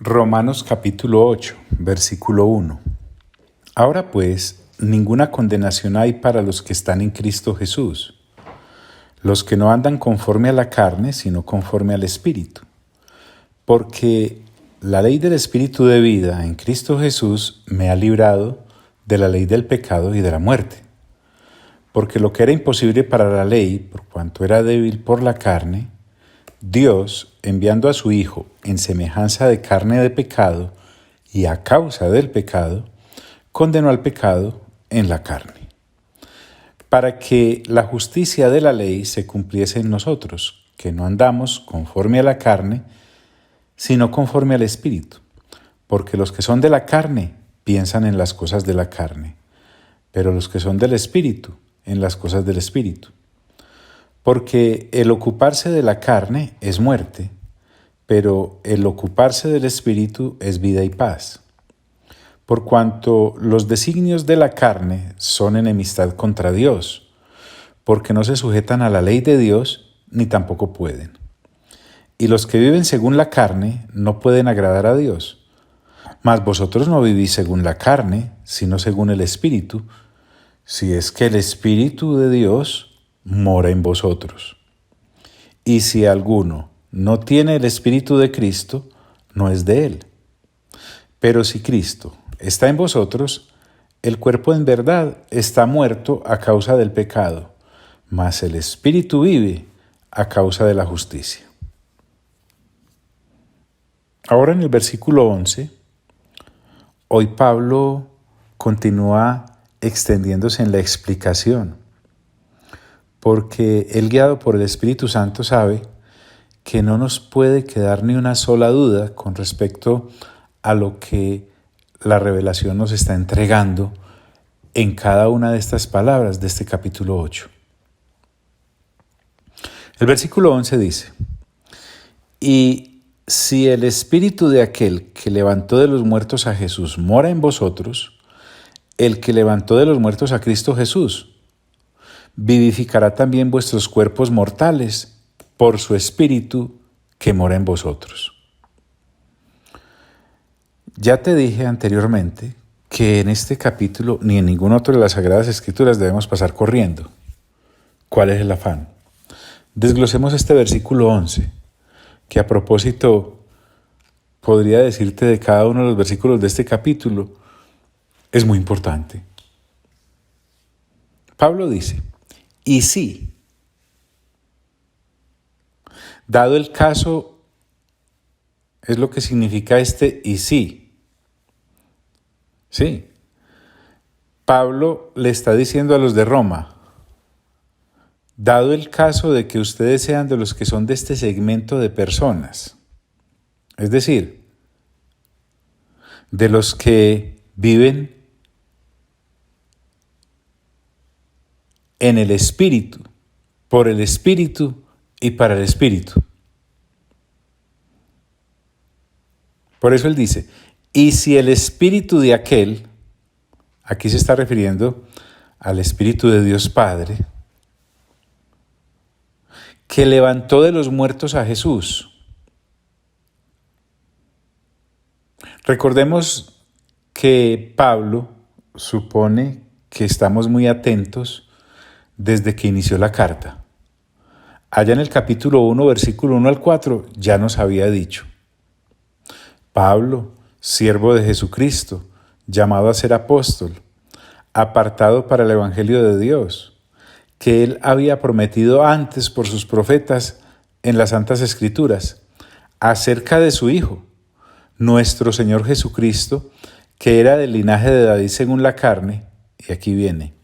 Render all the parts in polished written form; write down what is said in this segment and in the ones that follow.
Romanos capítulo 8, versículo 1. Ahora pues, ninguna condenación hay para los que están en Cristo Jesús, los que no andan conforme a la carne, sino conforme al Espíritu. Porque la ley del Espíritu de vida en Cristo Jesús me ha librado de la ley del pecado y de la muerte. Porque lo que era imposible para la ley, por cuanto era débil por la carne, Dios, enviando a su Hijo en semejanza de carne de pecado y a causa del pecado, condenó al pecado en la carne, para que la justicia de la ley se cumpliese en nosotros, que no andamos conforme a la carne, sino conforme al Espíritu. Porque los que son de la carne piensan en las cosas de la carne, pero los que son del Espíritu, en las cosas del Espíritu. Porque el ocuparse de la carne es muerte, pero el ocuparse del Espíritu es vida y paz. Por cuanto los designios de la carne son enemistad contra Dios, porque no se sujetan a la ley de Dios, ni tampoco pueden. Y los que viven según la carne no pueden agradar a Dios. Mas vosotros no vivís según la carne, sino según el Espíritu, si es que el Espíritu de Dios mora en vosotros. Y si alguno no tiene el Espíritu de Cristo, no es de él. Pero si Cristo está en vosotros, el cuerpo en verdad está muerto a causa del pecado, mas el Espíritu vive a causa de la justicia. Ahora en el versículo 11, hoy Pablo continúa extendiéndose en la explicación, porque él, guiado por el Espíritu Santo, sabe que no nos puede quedar ni una sola duda con respecto a lo que la revelación nos está entregando en cada una de estas palabras de este capítulo 8. El versículo 11 dice: y si el Espíritu de aquel que levantó de los muertos a Jesús mora en vosotros, el que levantó de los muertos a Cristo Jesús vivificará también vuestros cuerpos mortales por su Espíritu que mora en vosotros. Ya te dije anteriormente que en este capítulo ni en ningún otro de las Sagradas Escrituras debemos pasar corriendo. ¿Cuál es el afán? Desglosemos este versículo 11, que a propósito podría decirte de cada uno de los versículos de este capítulo, es muy importante. Pablo dice: y sí, dado el caso, es lo que significa este y sí. Sí, Pablo le está diciendo a los de Roma: dado el caso de que ustedes sean de los que son de este segmento de personas, es decir, de los que viven en el Espíritu, por el Espíritu y para el Espíritu. Por eso él dice: y si el Espíritu de aquel, aquí se está refiriendo al Espíritu de Dios Padre, que levantó de los muertos a Jesús. Recordemos que Pablo supone que estamos muy atentos desde que inició la carta. Allá en el capítulo 1, versículo 1 al 4, ya nos había dicho: Pablo, siervo de Jesucristo, llamado a ser apóstol, apartado para el Evangelio de Dios, que él había prometido antes por sus profetas en las Santas Escrituras, acerca de su Hijo, nuestro Señor Jesucristo, que era del linaje de David según la carne, y aquí viene,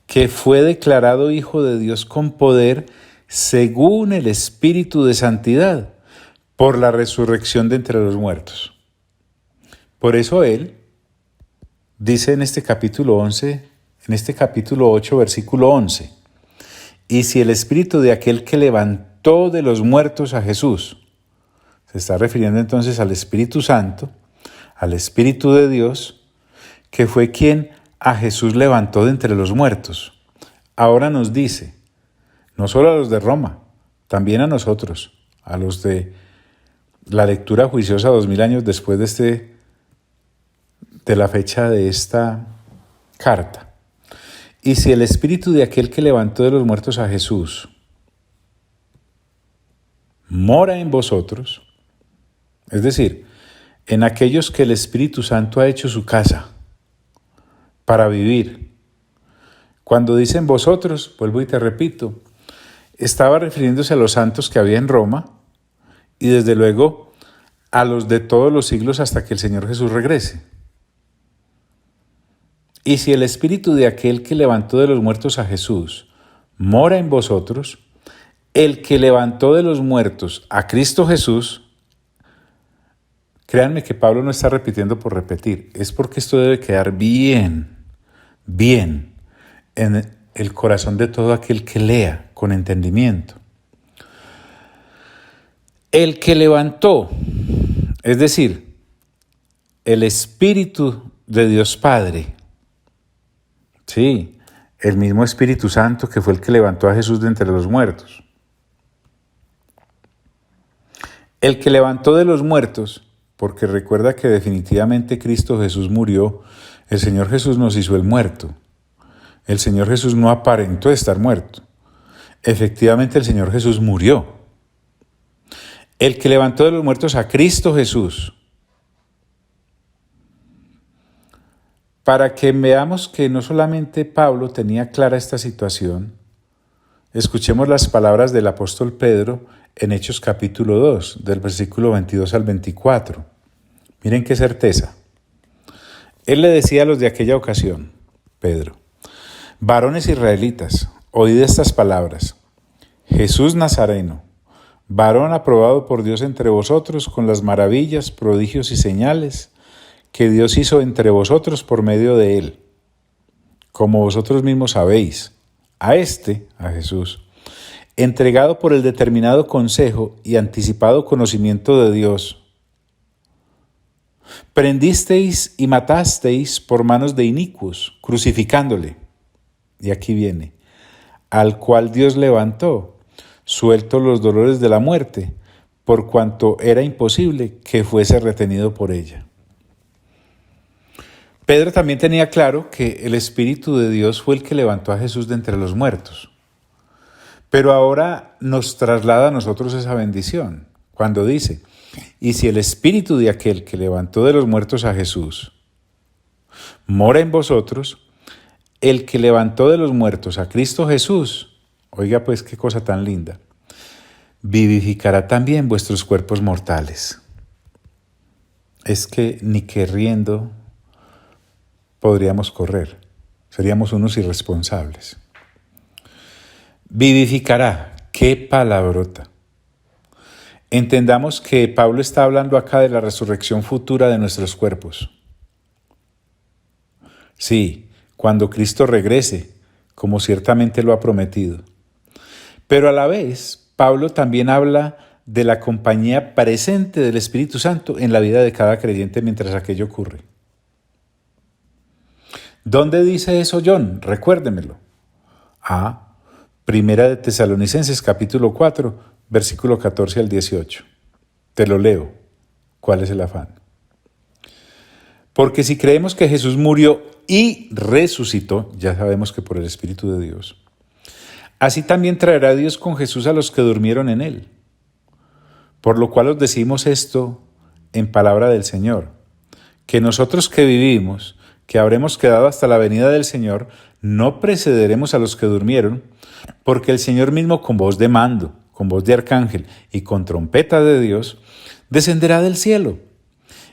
que fue declarado Hijo de Dios con poder según el Espíritu de Santidad, por la resurrección de entre los muertos. Por eso él dice en este capítulo 11, en este capítulo 8, versículo 11, y si el Espíritu de aquel que levantó de los muertos a Jesús, se está refiriendo entonces al Espíritu Santo, al Espíritu de Dios, que fue quien a Jesús levantó de entre los muertos. Ahora nos dice, no solo a los de Roma, también a nosotros, a los de la lectura juiciosa 2000 años después de la fecha de esta carta. Y si el espíritu de aquel que levantó de los muertos a Jesús mora en vosotros, es decir, en aquellos que el Espíritu Santo ha hecho su casa para vivir. Cuando dicen vosotros, vuelvo y te repito, estaba refiriéndose a los santos que había en Roma y desde luego a los de todos los siglos hasta que el Señor Jesús regrese. Y si el Espíritu de aquel que levantó de los muertos a Jesús mora en vosotros, el que levantó de los muertos a Cristo Jesús, créanme que Pablo no está repitiendo por repetir, es porque esto debe quedar bien en el corazón de todo aquel que lea con entendimiento. El que levantó, es decir, el Espíritu de Dios Padre, sí, el mismo Espíritu Santo que fue el que levantó a Jesús de entre los muertos. El que levantó de los muertos, porque recuerda que definitivamente Cristo Jesús murió, el Señor Jesús nos hizo el muerto. El Señor Jesús no aparentó estar muerto. Efectivamente el Señor Jesús murió. El que levantó de los muertos a Cristo Jesús, para que veamos que no solamente Pablo tenía clara esta situación, escuchemos las palabras del apóstol Pedro en Hechos capítulo 2, del versículo 22 al 24. Miren qué certeza. Él le decía a los de aquella ocasión, Pedro: varones israelitas, oíd estas palabras. Jesús Nazareno, varón aprobado por Dios entre vosotros con las maravillas, prodigios y señales que Dios hizo entre vosotros por medio de él. Como vosotros mismos sabéis, a Jesús, entregado por el determinado consejo y anticipado conocimiento de Dios, prendisteis y matasteis por manos de inicuos, crucificándole. Y aquí viene, al cual Dios levantó, suelto los dolores de la muerte, por cuanto era imposible que fuese retenido por ella. Pedro también tenía claro que el Espíritu de Dios fue el que levantó a Jesús de entre los muertos. Pero ahora nos traslada a nosotros esa bendición, cuando dice: y si el Espíritu de aquel que levantó de los muertos a Jesús mora en vosotros, el que levantó de los muertos a Cristo Jesús, oiga pues qué cosa tan linda, vivificará también vuestros cuerpos mortales. Es que ni que riendo podríamos correr, seríamos unos irresponsables. Vivificará, qué palabrota. Entendamos que Pablo está hablando acá de la resurrección futura de nuestros cuerpos. Sí, cuando Cristo regrese, como ciertamente lo ha prometido. Pero a la vez, Pablo también habla de la compañía presente del Espíritu Santo en la vida de cada creyente mientras aquello ocurre. ¿Dónde dice eso, John? Recuérdemelo. Primera de Tesalonicenses capítulo 4, versículo 14 al 18. Te lo leo. ¿Cuál es el afán? Porque si creemos que Jesús murió y resucitó, ya sabemos que por el Espíritu de Dios, así también traerá Dios con Jesús a los que durmieron en él. Por lo cual os decimos esto en palabra del Señor, que nosotros que vivimos, que habremos quedado hasta la venida del Señor, no precederemos a los que durmieron, porque el Señor mismo con voz de mando, con voz de arcángel y con trompeta de Dios, descenderá del cielo,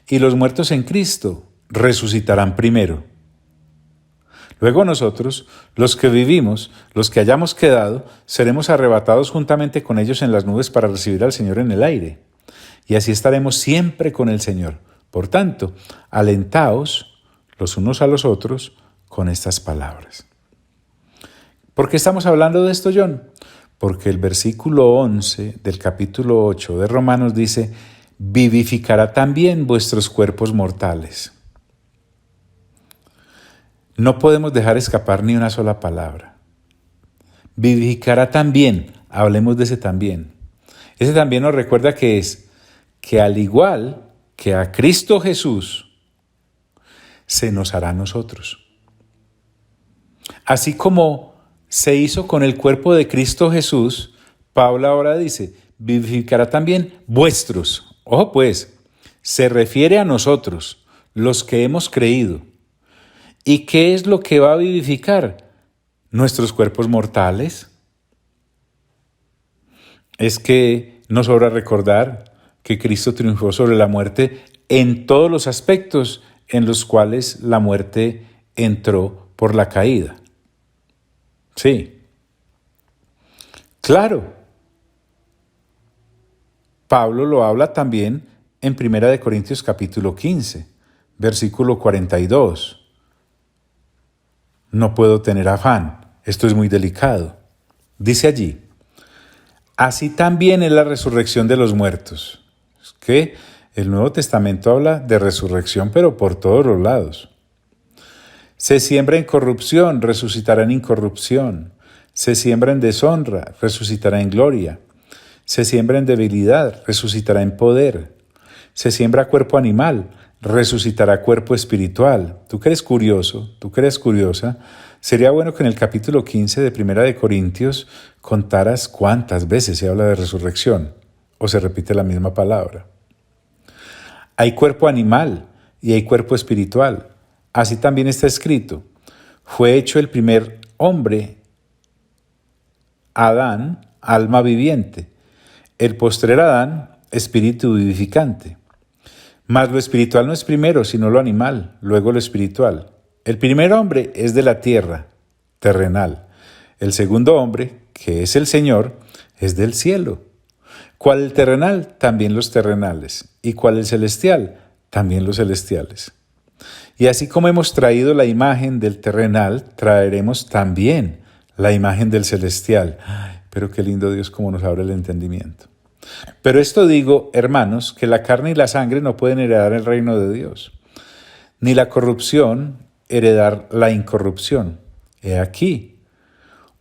y los muertos en Cristo resucitarán primero. Luego nosotros, los que vivimos, los que hayamos quedado, seremos arrebatados juntamente con ellos en las nubes para recibir al Señor en el aire, y así estaremos siempre con el Señor. Por tanto, alentaos los unos a los otros con estas palabras. ¿Por qué estamos hablando de esto, John? Porque el versículo 11 del capítulo 8 de Romanos dice: vivificará también vuestros cuerpos mortales. No podemos dejar escapar ni una sola palabra. Vivificará también, hablemos de ese también. Ese también nos recuerda que que al igual que a Cristo Jesús, se nos hará a nosotros. Así como se hizo con el cuerpo de Cristo Jesús, Pablo ahora dice, vivificará también vuestros. Ojo pues, se refiere a nosotros, los que hemos creído. ¿Y qué es lo que va a vivificar? Nuestros cuerpos mortales. Es que nos sobra recordar que Cristo triunfó sobre la muerte en todos los aspectos en los cuales la muerte entró por la caída. Sí. Claro. Pablo lo habla también en 1 Corintios capítulo 15, versículo 42. No puedo tener afán, esto es muy delicado. Dice allí, así también es la resurrección de los muertos. Es que el Nuevo Testamento habla de resurrección, pero por todos los lados. Se siembra en corrupción, resucitará en incorrupción. Se siembra en deshonra, resucitará en gloria. Se siembra en debilidad, resucitará en poder. Se siembra cuerpo animal, resucitará cuerpo espiritual. Tú que eres curioso, tú que eres curiosa, sería bueno que en el capítulo 15 de 1 Corintios contaras cuántas veces se habla de resurrección o se repite la misma palabra. Hay cuerpo animal y hay cuerpo espiritual. Así también está escrito. Fue hecho el primer hombre, Adán, alma viviente. El postrer Adán, espíritu vivificante. Mas lo espiritual no es primero, sino lo animal, luego lo espiritual. El primer hombre es de la tierra, terrenal. El segundo hombre, que es el Señor, es del cielo. ¿Cuál el terrenal? También los terrenales. ¿Y cuál el celestial? También los celestiales. Y así como hemos traído la imagen del terrenal, traeremos también la imagen del celestial. Ay, pero qué lindo Dios cómo nos abre el entendimiento. Pero esto digo, hermanos, que la carne y la sangre no pueden heredar el reino de Dios, ni la corrupción heredar la incorrupción. He aquí,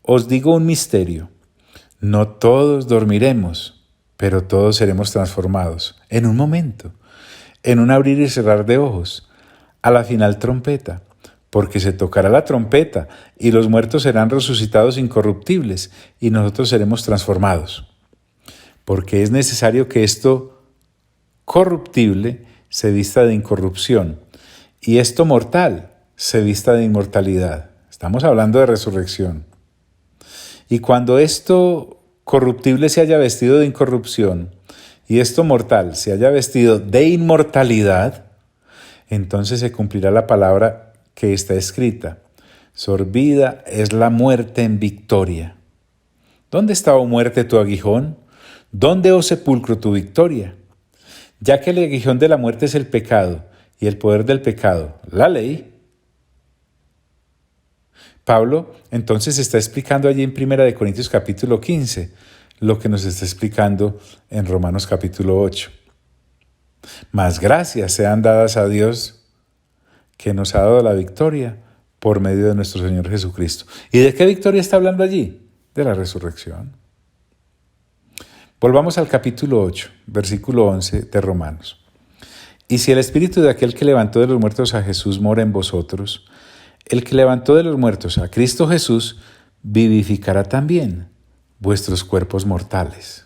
os digo un misterio, no todos dormiremos, pero todos seremos transformados en un momento, en un abrir y cerrar de ojos, a la final trompeta, porque se tocará la trompeta y los muertos serán resucitados incorruptibles y nosotros seremos transformados. Porque es necesario que esto corruptible se vista de incorrupción y esto mortal se vista de inmortalidad. Estamos hablando de resurrección. Y cuando esto corruptible se haya vestido de incorrupción y esto mortal se haya vestido de inmortalidad, entonces se cumplirá la palabra que está escrita. Sorbida es la muerte en victoria. ¿Dónde está, oh muerte, tu aguijón? ¿Dónde, oh sepulcro, tu victoria? Ya que el aguijón de la muerte es el pecado y el poder del pecado, la ley. Pablo entonces está explicando allí en 1 Corintios capítulo 15 lo que nos está explicando en Romanos capítulo 8. Mas gracias sean dadas a Dios que nos ha dado la victoria por medio de nuestro Señor Jesucristo. ¿Y de qué victoria está hablando allí? De la resurrección. Volvamos al capítulo 8, versículo 11 de Romanos. Y si el espíritu de aquel que levantó de los muertos a Jesús mora en vosotros, el que levantó de los muertos a Cristo Jesús vivificará también vuestros cuerpos mortales.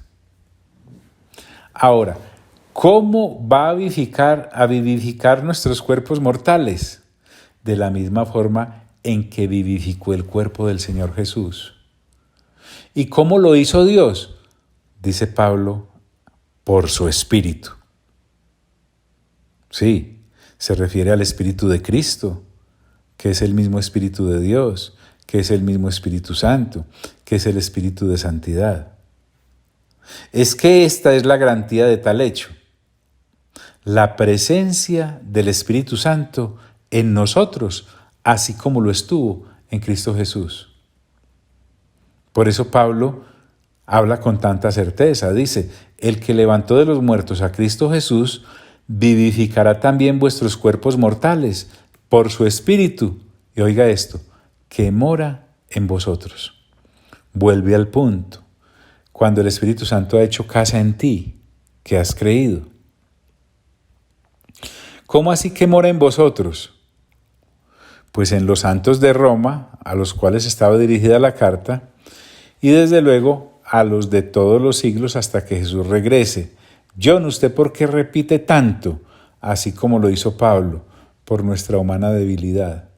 Ahora, ¿cómo va a vivificar nuestros cuerpos mortales? De la misma forma en que vivificó el cuerpo del Señor Jesús. ¿Y cómo lo hizo Dios? Dice Pablo, por su Espíritu. Sí, se refiere al Espíritu de Cristo, que es el mismo Espíritu de Dios, que es el mismo Espíritu Santo, que es el Espíritu de santidad. Es que esta es la garantía de tal hecho. La presencia del Espíritu Santo en nosotros, así como lo estuvo en Cristo Jesús. Por eso Pablo habla con tanta certeza. Dice, el que levantó de los muertos a Cristo Jesús, vivificará también vuestros cuerpos mortales por su Espíritu. Y oiga esto, que mora en vosotros. Vuelve al punto. Cuando el Espíritu Santo ha hecho casa en ti, que has creído. ¿Cómo así que mora en vosotros? Pues en los santos de Roma, a los cuales estaba dirigida la carta, y desde luego a los de todos los siglos hasta que Jesús regrese. John, ¿usted por qué repite tanto? Así como lo hizo Pablo, por nuestra humana debilidad.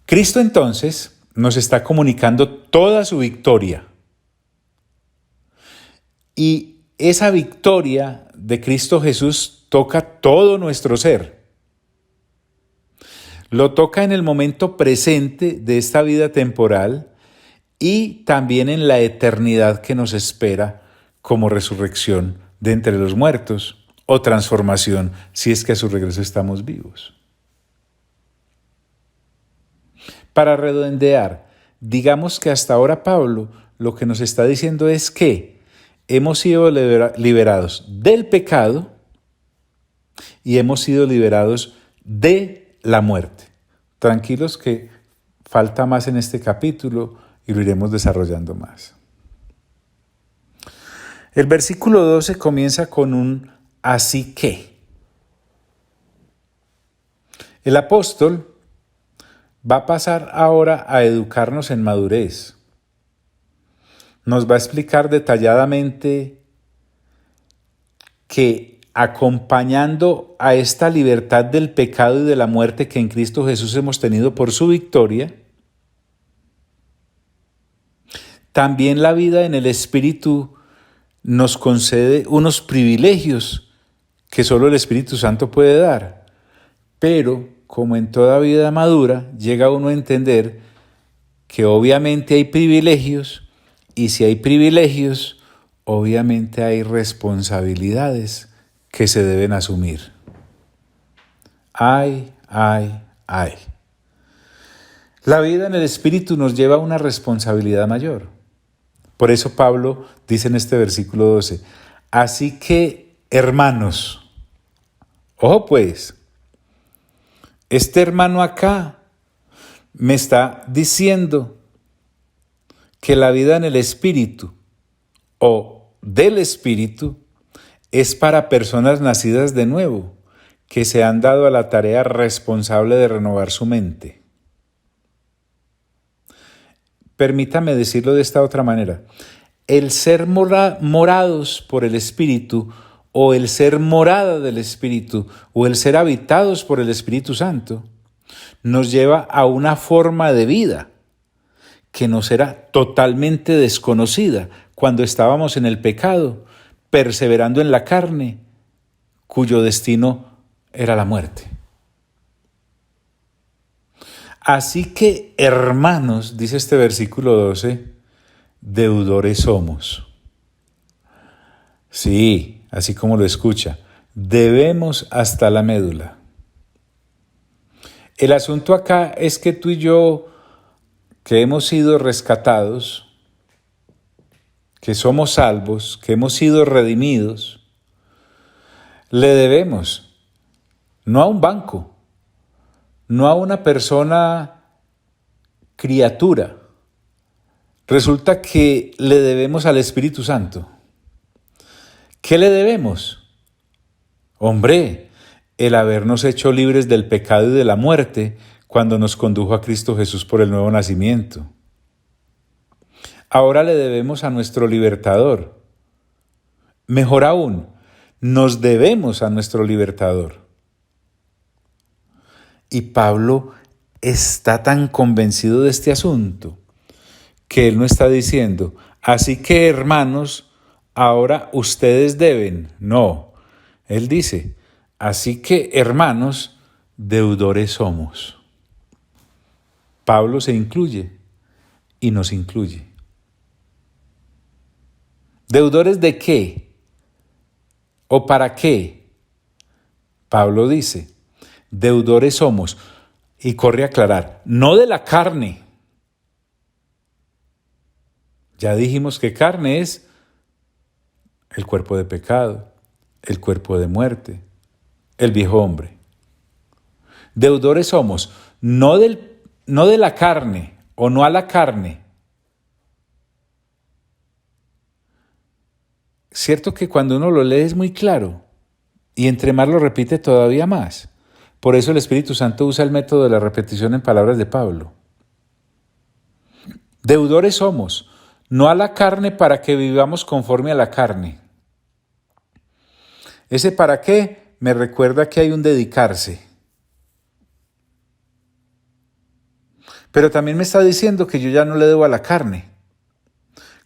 Cristo entonces nos está comunicando toda su victoria. Y esa victoria de Cristo Jesús toca todo nuestro ser. Lo toca en el momento presente de esta vida temporal y también en la eternidad que nos espera como resurrección de entre los muertos o transformación si es que a su regreso estamos vivos. Para redondear, digamos que hasta ahora Pablo lo que nos está diciendo es que hemos sido liberados del pecado y hemos sido liberados de la muerte. Tranquilos que falta más en este capítulo y lo iremos desarrollando más. El versículo 12 comienza con un así que. El apóstol va a pasar ahora a educarnos en madurez. Nos va a explicar detalladamente que acompañando a esta libertad del pecado y de la muerte que en Cristo Jesús hemos tenido por su victoria, también la vida en el Espíritu nos concede unos privilegios que solo el Espíritu Santo puede dar. Pero, como en toda vida madura, llega uno a entender que obviamente hay privilegios, y si hay privilegios, obviamente hay responsabilidades que se deben asumir. Ay. La vida en el Espíritu nos lleva a una responsabilidad mayor. Por eso Pablo dice en este versículo 12, así que, hermanos, ojo pues, este hermano acá me está diciendo que la vida en el Espíritu o del Espíritu es para personas nacidas de nuevo, que se han dado a la tarea responsable de renovar su mente. Permítame decirlo de esta otra manera. El ser morados por el Espíritu o el ser morada del Espíritu o el ser habitados por el Espíritu Santo nos lleva a una forma de vida que nos era totalmente desconocida cuando estábamos en el pecado, perseverando en la carne, cuyo destino era la muerte. Así que, hermanos, dice este versículo 12, deudores somos. Sí, así como lo escucha, debemos hasta la médula. El asunto acá es que tú y yo, que hemos sido rescatados, que somos salvos, que hemos sido redimidos, le debemos, no a un banco, no a una persona criatura. Resulta que le debemos al Espíritu Santo. ¿Qué le debemos? Hombre, el habernos hecho libres del pecado y de la muerte cuando nos condujo a Cristo Jesús por el nuevo nacimiento. Ahora le debemos a nuestro libertador. Mejor aún, nos debemos a nuestro libertador. Y Pablo está tan convencido de este asunto que él no está diciendo, así que hermanos, ahora ustedes deben. No, él dice, así que hermanos, deudores somos. Pablo se incluye y nos incluye. ¿Deudores de qué? ¿O para qué? Pablo dice, deudores somos, y corre a aclarar, no de la carne. Ya dijimos que carne es el cuerpo de pecado, el cuerpo de muerte, el viejo hombre. Deudores somos, no de la carne o no a la carne. Cierto que cuando uno lo lee es muy claro, Y entre más lo repite, todavía más. Por eso el Espíritu Santo usa el método de la repetición en palabras de Pablo. Deudores somos, no a la carne para que vivamos conforme a la carne. Ese para qué me recuerda que hay un dedicarse. Pero también me está diciendo que yo ya no le debo a la carne,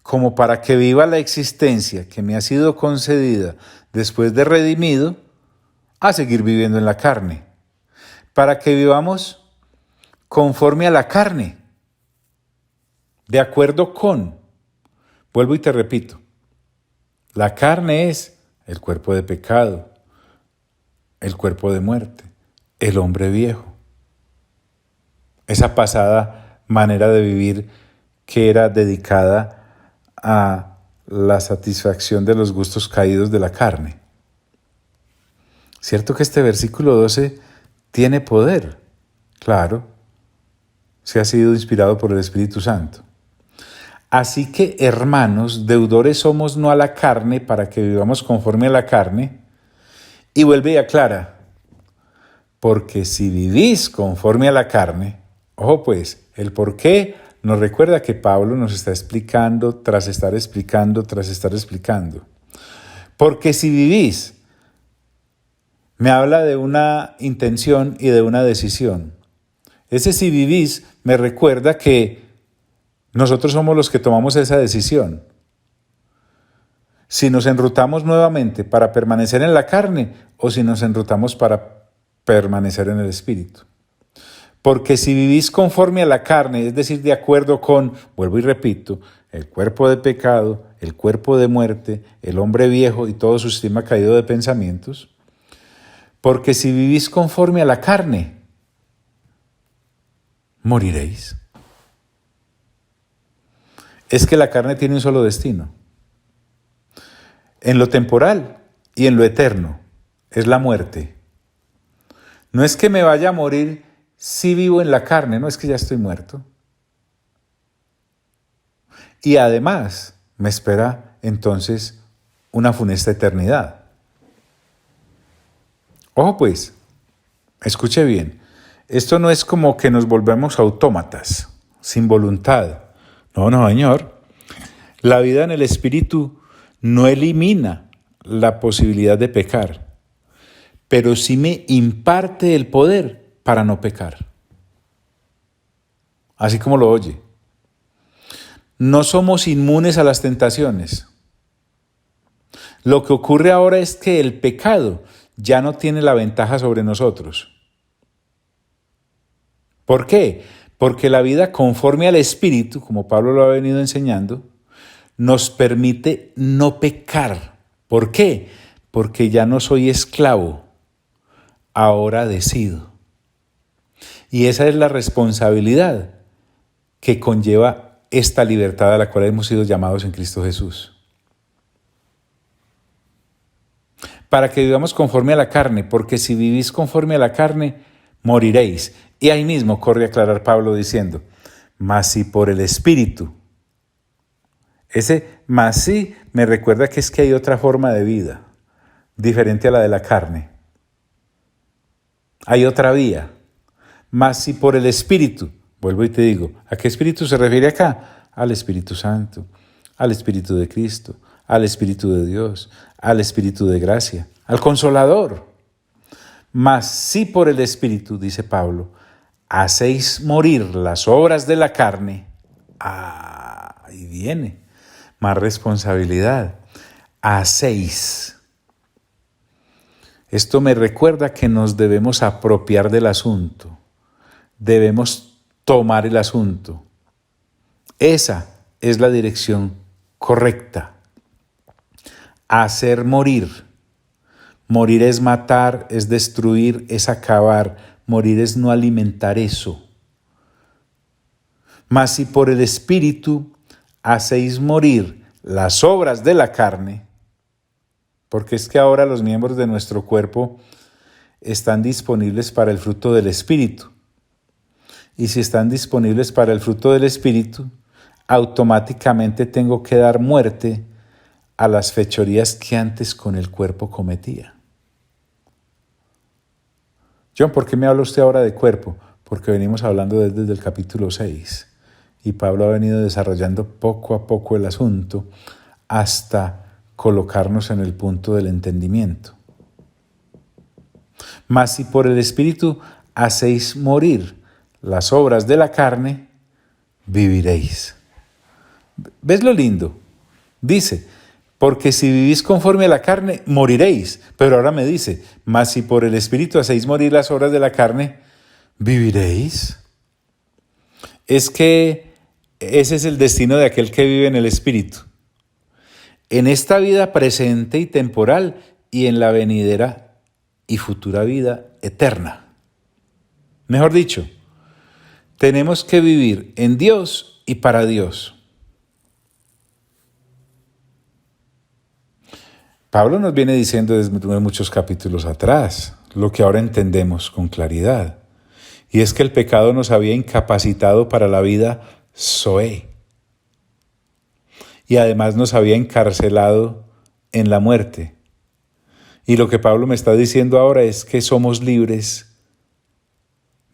como para que viva la existencia que me ha sido concedida después de redimido, a seguir viviendo en la carne. Para que vivamos conforme a la carne, de acuerdo con, vuelvo y te repito, la carne es el cuerpo de pecado, el cuerpo de muerte, el hombre viejo. Esa pasada manera de vivir que era dedicada a la satisfacción de los gustos caídos de la carne. Cierto que este versículo 12 tiene poder, claro, se ha sido inspirado por el Espíritu Santo. Así que, hermanos, deudores somos no a la carne para que vivamos conforme a la carne. Y vuelve y aclara, porque si vivís conforme a la carne, ojo pues, el por qué nos recuerda que Pablo nos está explicando, tras estar explicando. Porque si vivís, me habla de una intención y de una decisión. Ese si vivís me recuerda que nosotros somos los que tomamos esa decisión. Si nos enrutamos nuevamente para permanecer en la carne o si nos enrutamos para permanecer en el Espíritu. Porque si vivís conforme a la carne, es decir, de acuerdo con, vuelvo y repito, el cuerpo de pecado, el cuerpo de muerte, el hombre viejo y todo su sistema caído de pensamientos, porque si vivís conforme a la carne, moriréis. Es que la carne tiene un solo destino. En lo temporal y en lo eterno es la muerte. No es que me vaya a morir si vivo en la carne, no es que ya estoy muerto. Y además me espera entonces una funesta eternidad. Ojo pues, escuche bien, esto no es como que nos volvemos autómatas, sin voluntad. No, señor. La vida en el Espíritu no elimina la posibilidad de pecar, pero sí me imparte el poder para no pecar. Así como lo oye. No somos inmunes a las tentaciones. Lo que ocurre ahora es que el pecado ya no tiene la ventaja sobre nosotros. ¿Por qué? Porque la vida conforme al Espíritu, como Pablo lo ha venido enseñando, nos permite no pecar. ¿Por qué? Porque ya no soy esclavo, ahora decido. Y esa es la responsabilidad que conlleva esta libertad a la cual hemos sido llamados en Cristo Jesús. Para que vivamos conforme a la carne, porque si vivís conforme a la carne, moriréis. Y ahí mismo corre a aclarar Pablo diciendo, mas si por el Espíritu. Ese mas sí me recuerda que es que hay otra forma de vida, diferente a la de la carne. Hay otra vía. Mas si por el Espíritu, vuelvo y te digo, ¿a qué Espíritu se refiere acá? Al Espíritu Santo, al Espíritu de Cristo, al Espíritu de Dios, al Espíritu de gracia, al Consolador. Mas si por el Espíritu, dice Pablo, hacéis morir las obras de la carne, ahí viene, más responsabilidad, hacéis. Esto me recuerda que nos debemos apropiar del asunto, debemos tomar el asunto. Esa es la dirección correcta. Hacer morir. Morir es matar, es destruir, es acabar. Morir es no alimentar eso. Mas si por el Espíritu hacéis morir las obras de la carne, porque es que ahora los miembros de nuestro cuerpo están disponibles para el fruto del Espíritu. Y si están disponibles para el fruto del Espíritu, automáticamente tengo que dar muerte a las fechorías que antes con el cuerpo cometía. John, ¿por qué me habla usted ahora de cuerpo? Porque venimos hablando desde el capítulo 6 y Pablo ha venido desarrollando poco a poco el asunto hasta colocarnos en el punto del entendimiento. Mas si por el Espíritu hacéis morir las obras de la carne, viviréis. ¿Ves lo lindo? Dice, porque si vivís conforme a la carne, moriréis. Pero ahora me dice, mas si por el Espíritu hacéis morir las obras de la carne, viviréis. Es que ese es el destino de aquel que vive en el Espíritu. En esta vida presente y temporal y en la venidera y futura vida eterna. Mejor dicho, tenemos que vivir en Dios y para Dios. Pablo nos viene diciendo desde muchos capítulos atrás lo que ahora entendemos con claridad. Y es que el pecado nos había incapacitado para la vida zoe. Y además nos había encarcelado en la muerte. Y lo que Pablo me está diciendo ahora es que somos libres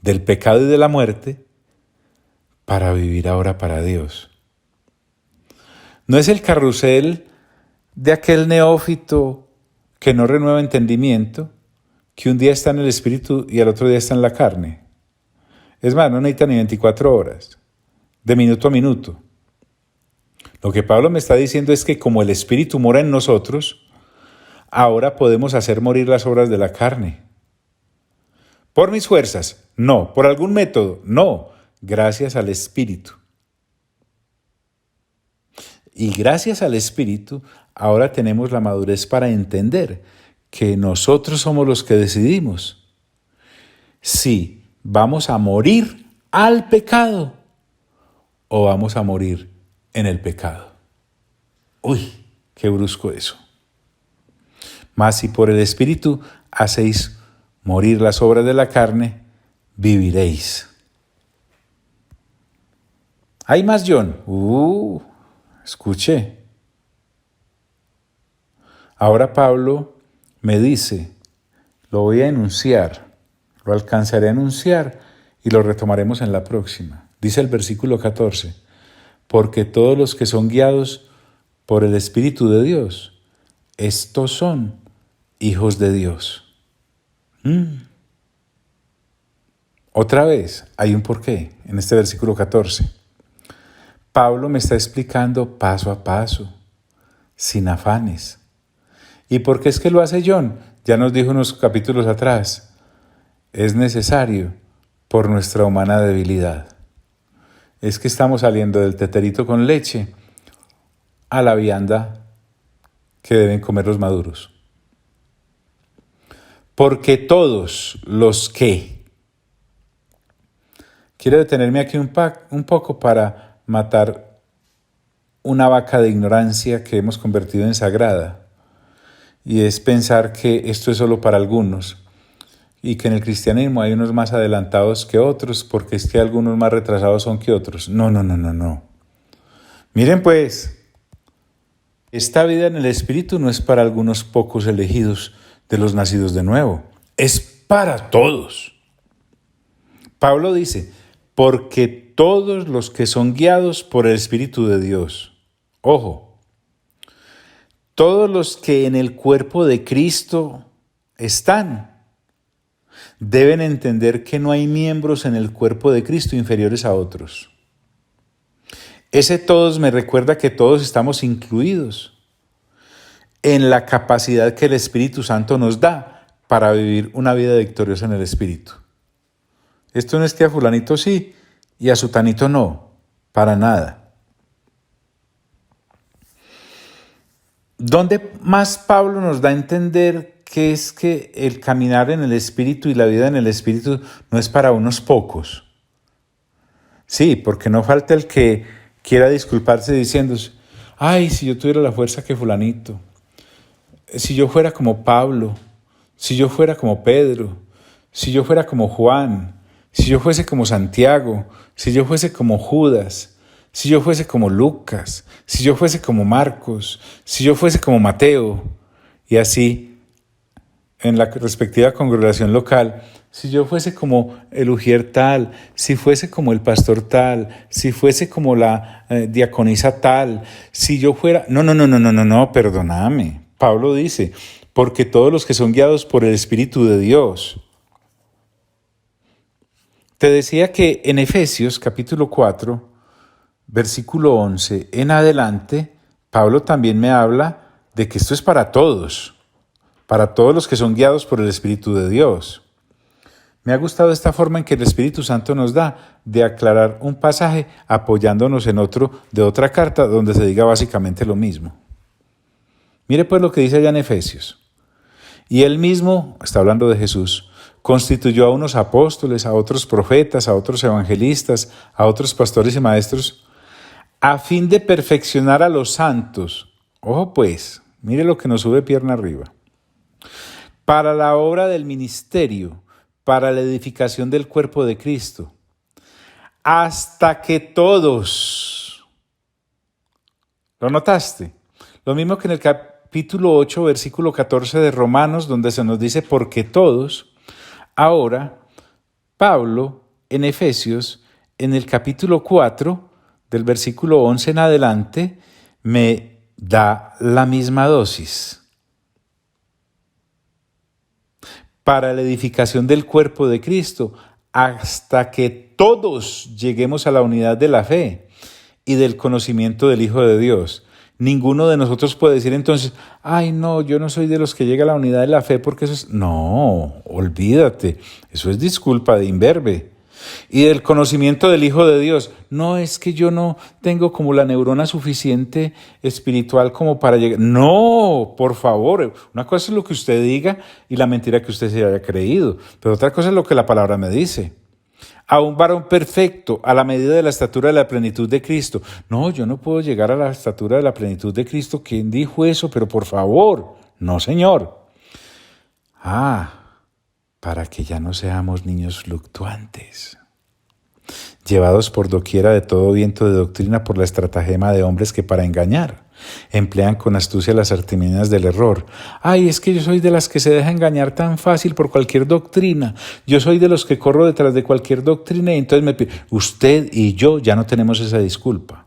del pecado y de la muerte para vivir ahora para Dios. No es el carrusel de aquel neófito que no renueva entendimiento, que un día está en el Espíritu y al otro día está en la carne. Es más, no necesita ni 24 horas, de minuto a minuto. Lo que Pablo me está diciendo es que como el Espíritu mora en nosotros, ahora podemos hacer morir las obras de la carne. ¿Por mis fuerzas? No. ¿Por algún método? No. Gracias al Espíritu. Y gracias al Espíritu, ahora tenemos la madurez para entender que nosotros somos los que decidimos si vamos a morir al pecado o vamos a morir en el pecado. Uy, qué brusco eso. Mas si por el Espíritu hacéis morir las obras de la carne, viviréis. ¿Hay más, John? Escuche. Ahora Pablo me dice, lo voy a enunciar, lo alcanzaré a enunciar y lo retomaremos en la próxima. Dice el versículo 14, porque todos los que son guiados por el Espíritu de Dios, estos son hijos de Dios. Otra vez, hay un porqué en este versículo 14. Pablo me está explicando paso a paso, sin afanes. ¿Y por qué es que lo hace John? Ya nos dijo unos capítulos atrás. Es necesario por nuestra humana debilidad. Es que estamos saliendo del teterito con leche a la vianda que deben comer los maduros. Porque todos los que... Quiero detenerme aquí un poco para matar una vaca de ignorancia que hemos convertido en sagrada. Y es pensar que esto es solo para algunos y que en el cristianismo hay unos más adelantados que otros porque es que algunos más retrasados son que otros. No. Miren pues, esta vida en el Espíritu no es para algunos pocos elegidos de los nacidos de nuevo, es para todos. Pablo dice, porque todos los que son guiados por el Espíritu de Dios, ojo, todos los que en el cuerpo de Cristo están, deben entender que no hay miembros en el cuerpo de Cristo inferiores a otros. Ese todos me recuerda que todos estamos incluidos en la capacidad que el Espíritu Santo nos da para vivir una vida victoriosa en el Espíritu. Esto no es que a fulanito sí y a sutanito no, para nada. ¿Dónde más Pablo nos da a entender que es que el caminar en el Espíritu y la vida en el Espíritu no es para unos pocos? Sí, porque no falta el que quiera disculparse diciendo, ay, si yo tuviera la fuerza que fulanito, si yo fuera como Pablo, si yo fuera como Pedro, si yo fuera como Juan, si yo fuese como Santiago, si yo fuese como Judas, si yo fuese como Lucas, si yo fuese como Marcos, si yo fuese como Mateo, y así, en la respectiva congregación local, si yo fuese como el ujier tal, si fuese como el pastor tal, si fuese como la diaconisa tal, si yo fuera... No, perdóname. Pablo dice, porque todos los que son guiados por el Espíritu de Dios. Te decía que en Efesios capítulo 4, versículo 11 en adelante, Pablo también me habla de que esto es para todos los que son guiados por el Espíritu de Dios. Me ha gustado esta forma en que el Espíritu Santo nos da de aclarar un pasaje apoyándonos en otro de otra carta donde se diga básicamente lo mismo. Mire pues lo que dice allá en Efesios. Y él mismo, está hablando de Jesús, constituyó a unos apóstoles, a otros profetas, a otros evangelistas, a otros pastores y maestros, a fin de perfeccionar a los santos. Ojo pues, mire lo que nos sube pierna arriba. Para la obra del ministerio, para la edificación del cuerpo de Cristo, hasta que todos, ¿lo notaste? Lo mismo que en el capítulo 8, versículo 14 de Romanos, donde se nos dice porque todos, ahora Pablo en Efesios, en el capítulo 4, del versículo 11 en adelante, me da la misma dosis. Para la edificación del cuerpo de Cristo, hasta que todos lleguemos a la unidad de la fe y del conocimiento del Hijo de Dios. Ninguno de nosotros puede decir entonces, ay no, yo no soy de los que llega a la unidad de la fe porque eso es... No, olvídate, eso es disculpa de imberbe. Y del conocimiento del Hijo de Dios. No es que yo no tengo como la neurona suficiente espiritual como para llegar. No, por favor. Una cosa es lo que usted diga y la mentira que usted se haya creído. Pero otra cosa es lo que la palabra me dice. A un varón perfecto, a la medida de la estatura de la plenitud de Cristo. No, yo no puedo llegar a la estatura de la plenitud de Cristo. ¿Quién dijo eso? Pero por favor. No, Señor. Para que ya no seamos niños fluctuantes, llevados por doquiera de todo viento de doctrina por la estratagema de hombres que para engañar emplean con astucia las artimañas del error. Ay, es que yo soy de las que se deja engañar tan fácil por cualquier doctrina. Yo soy de los que corro detrás de cualquier doctrina y entonces me pide. Usted y yo ya no tenemos esa disculpa,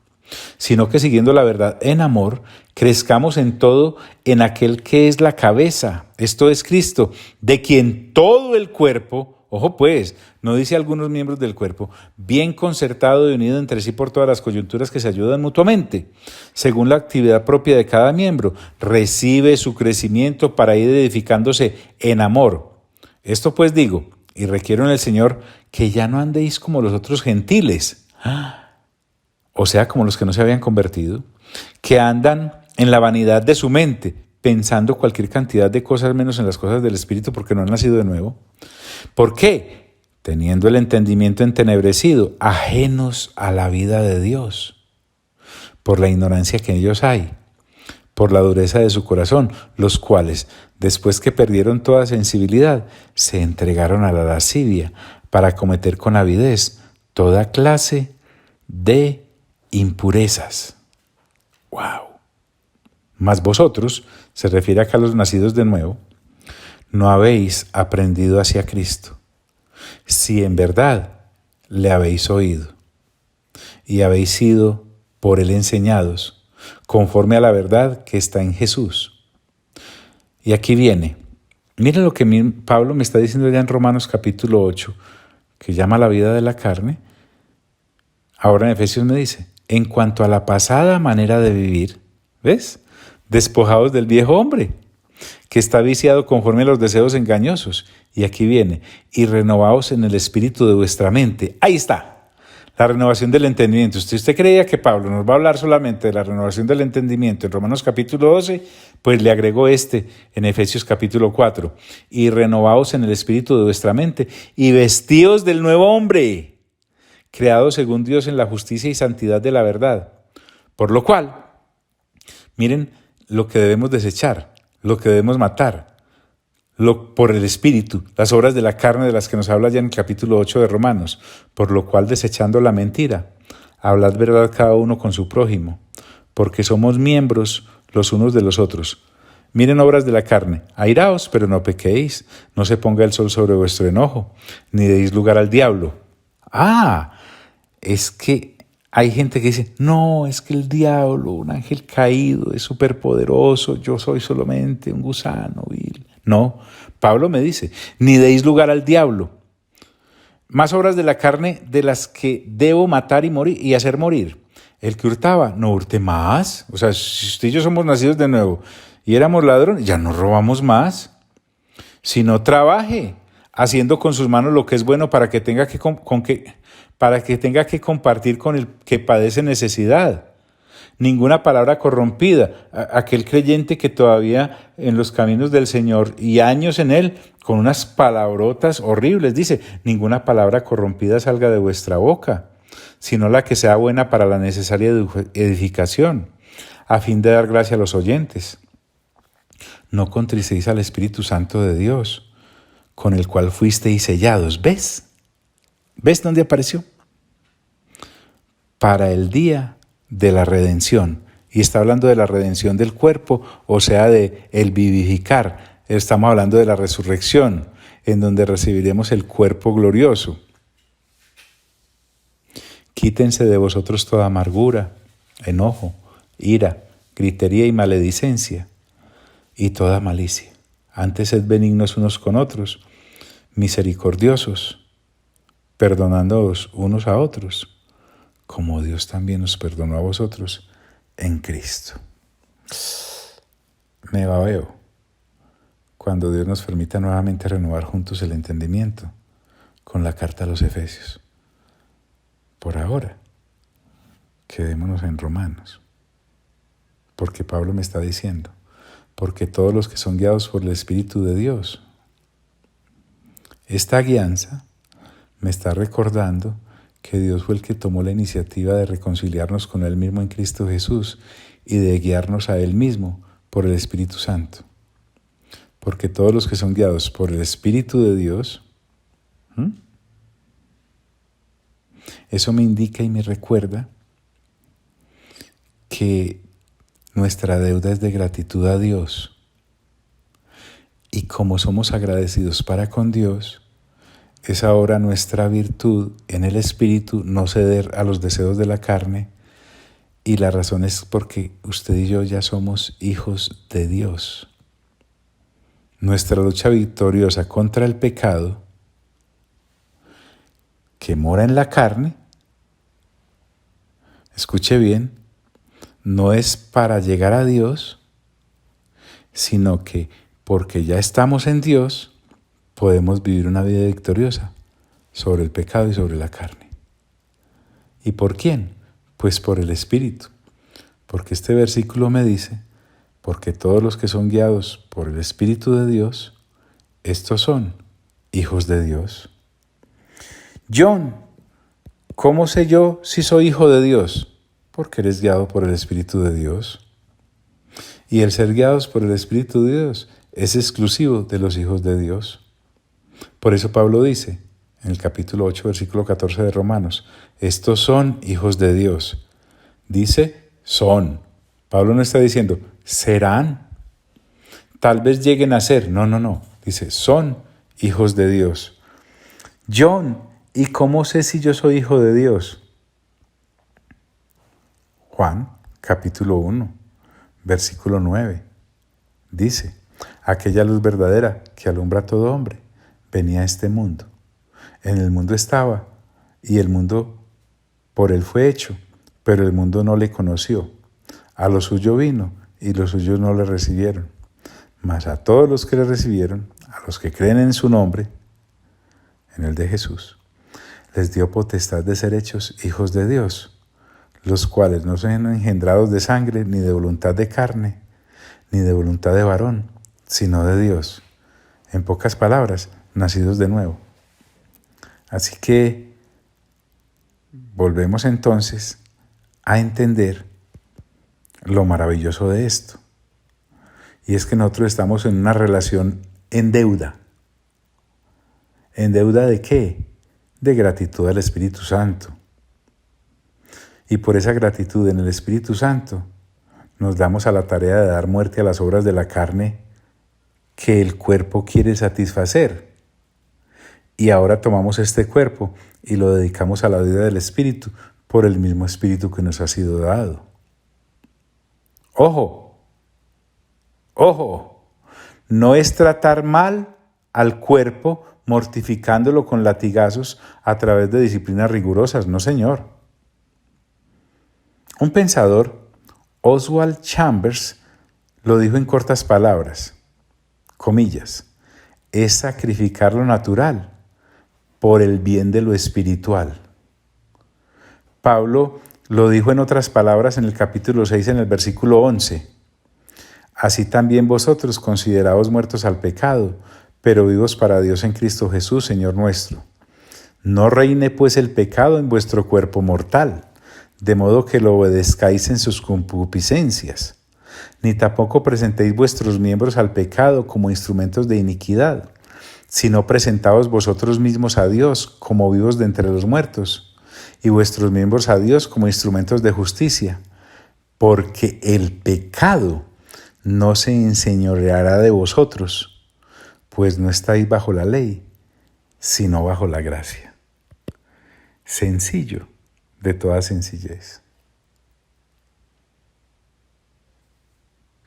sino que siguiendo la verdad en amor, crezcamos en todo en aquel que es la cabeza, esto es Cristo, de quien todo el cuerpo, ojo pues, no dice algunos miembros del cuerpo, bien concertado y unido entre sí por todas las coyunturas que se ayudan mutuamente, según la actividad propia de cada miembro, recibe su crecimiento para ir edificándose en amor. Esto pues digo, y requiero en el Señor, que ya no andéis como los otros gentiles, o sea, como los que no se habían convertido, que andan en la vanidad de su mente, pensando cualquier cantidad de cosas menos en las cosas del Espíritu porque no han nacido de nuevo. ¿Por qué? Teniendo el entendimiento entenebrecido, ajenos a la vida de Dios, por la ignorancia que en ellos hay, por la dureza de su corazón, los cuales, después que perdieron toda sensibilidad, se entregaron a la lascivia para cometer con avidez toda clase de impurezas. ¡Wow! Mas vosotros, se refiere acá a los nacidos de nuevo, no habéis aprendido hacia Cristo, si en verdad le habéis oído y habéis sido por él enseñados, conforme a la verdad que está en Jesús. Y aquí viene, miren lo que Pablo me está diciendo ya en Romanos capítulo 8, que llama la vida de la carne. Ahora en Efesios me dice, en cuanto a la pasada manera de vivir, ¿ves? Despojados del viejo hombre, que está viciado conforme a los deseos engañosos. Y aquí viene, y renovaos en el espíritu de vuestra mente. Ahí está, la renovación del entendimiento. Si usted creía que Pablo nos va a hablar solamente de la renovación del entendimiento en Romanos capítulo 12, pues le agregó en Efesios capítulo 4. Y renovaos en el espíritu de vuestra mente, y vestíos del nuevo hombre, creado según Dios en la justicia y santidad de la verdad. Por lo cual, miren lo que debemos desechar, lo que debemos matar, por el Espíritu, las obras de la carne de las que nos habla ya en el capítulo 8 de Romanos, por lo cual desechando la mentira, hablad verdad cada uno con su prójimo, porque somos miembros los unos de los otros. Miren obras de la carne. Airaos, pero no pequéis. No se ponga el sol sobre vuestro enojo, ni deis lugar al diablo. Es que hay gente que dice, no, es que el diablo, un ángel caído, es superpoderoso, yo soy solamente un gusano vil. No, Pablo me dice, ni deis lugar al diablo. Más obras de la carne de las que debo matar y morir y hacer morir. El que hurtaba, no hurte más. O sea, si usted y yo somos nacidos de nuevo y éramos ladrones, ya no robamos más. Sino trabaje, haciendo con sus manos lo que es bueno para que tenga que compartir con el que padece necesidad. Ninguna palabra corrompida. Aquel creyente que todavía en los caminos del Señor y años en Él, con unas palabrotas horribles, dice, ninguna palabra corrompida salga de vuestra boca, sino la que sea buena para la necesaria edificación, a fin de dar gracia a los oyentes. No contristéis al Espíritu Santo de Dios, con el cual fuisteis sellados. ¿Ves? ¿Ves dónde apareció? Para el día de la redención. Y está hablando de la redención del cuerpo, o sea, de el vivificar. Estamos hablando de la resurrección, en donde recibiremos el cuerpo glorioso. Quítense de vosotros toda amargura, enojo, ira, gritería y maledicencia, y toda malicia. Antes sed benignos unos con otros, misericordiosos, perdonándoos unos a otros, como Dios también os perdonó a vosotros en Cristo. Me babeo cuando Dios nos permita nuevamente renovar juntos el entendimiento con la carta a los Efesios. Por ahora, quedémonos en Romanos, porque Pablo me está diciendo, porque todos los que son guiados por el Espíritu de Dios, esta guianza me está recordando que Dios fue el que tomó la iniciativa de reconciliarnos con Él mismo en Cristo Jesús y de guiarnos a Él mismo por el Espíritu Santo. Porque todos los que son guiados por el Espíritu de Dios, eso me indica y me recuerda que nuestra deuda es de gratitud a Dios. Y como somos agradecidos para con Dios, es ahora nuestra virtud en el Espíritu no ceder a los deseos de la carne, y la razón es porque usted y yo ya somos hijos de Dios. Nuestra lucha victoriosa contra el pecado que mora en la carne, escuche bien, no es para llegar a Dios, sino que porque ya estamos en Dios, podemos vivir una vida victoriosa sobre el pecado y sobre la carne. ¿Y por quién? Pues por el Espíritu. Porque este versículo me dice, porque todos los que son guiados por el Espíritu de Dios, estos son hijos de Dios. John, ¿cómo sé yo si soy hijo de Dios? Porque eres guiado por el Espíritu de Dios. Y el ser guiados por el Espíritu de Dios es exclusivo de los hijos de Dios. Por eso Pablo dice, en el capítulo 8, versículo 14 de Romanos, estos son hijos de Dios. Dice, son. Pablo no está diciendo, serán. Tal vez lleguen a ser. No. Dice, son hijos de Dios. John, ¿y cómo sé si yo soy hijo de Dios? Juan, capítulo 1, versículo 9. Dice, aquella luz verdadera que alumbra a todo hombre venía a este mundo. En el mundo estaba, y el mundo por él fue hecho, pero el mundo no le conoció. A lo suyo vino, y los suyos no le recibieron. Mas a todos los que le recibieron, a los que creen en su nombre, en el de Jesús, les dio potestad de ser hechos hijos de Dios, los cuales no son engendrados de sangre, ni de voluntad de carne, ni de voluntad de varón, sino de Dios. En pocas palabras, nacidos de nuevo. Así que volvemos entonces a entender lo maravilloso de esto. Y es que nosotros estamos en una relación en deuda. ¿En deuda de qué? De gratitud al Espíritu Santo. Y por esa gratitud en el Espíritu Santo, nos damos a la tarea de dar muerte a las obras de la carne que el cuerpo quiere satisfacer. Y ahora tomamos este cuerpo y lo dedicamos a la vida del Espíritu por el mismo Espíritu que nos ha sido dado. ¡Ojo! ¡Ojo! No es tratar mal al cuerpo mortificándolo con latigazos a través de disciplinas rigurosas, no señor. Un pensador, Oswald Chambers, lo dijo en cortas palabras, comillas, es sacrificar lo natural por el bien de lo espiritual. Pablo lo dijo en otras palabras en el capítulo 6, en el versículo 11. Así también vosotros consideraos muertos al pecado, pero vivos para Dios en Cristo Jesús, Señor nuestro. No reine pues el pecado en vuestro cuerpo mortal, de modo que lo obedezcáis en sus concupiscencias, ni tampoco presentéis vuestros miembros al pecado como instrumentos de iniquidad, sino presentaos vosotros mismos a Dios como vivos de entre los muertos, y vuestros miembros a Dios como instrumentos de justicia, porque el pecado no se enseñoreará de vosotros, pues no estáis bajo la ley, sino bajo la gracia. Sencillo, de toda sencillez.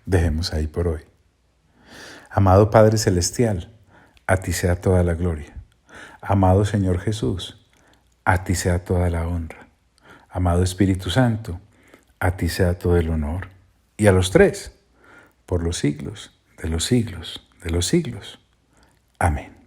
Dejemos ahí por hoy. Amado Padre Celestial, a ti sea toda la gloria. Amado Señor Jesús, a ti sea toda la honra. Amado Espíritu Santo, a ti sea todo el honor. Y a los tres, por los siglos de los siglos de los siglos. Amén.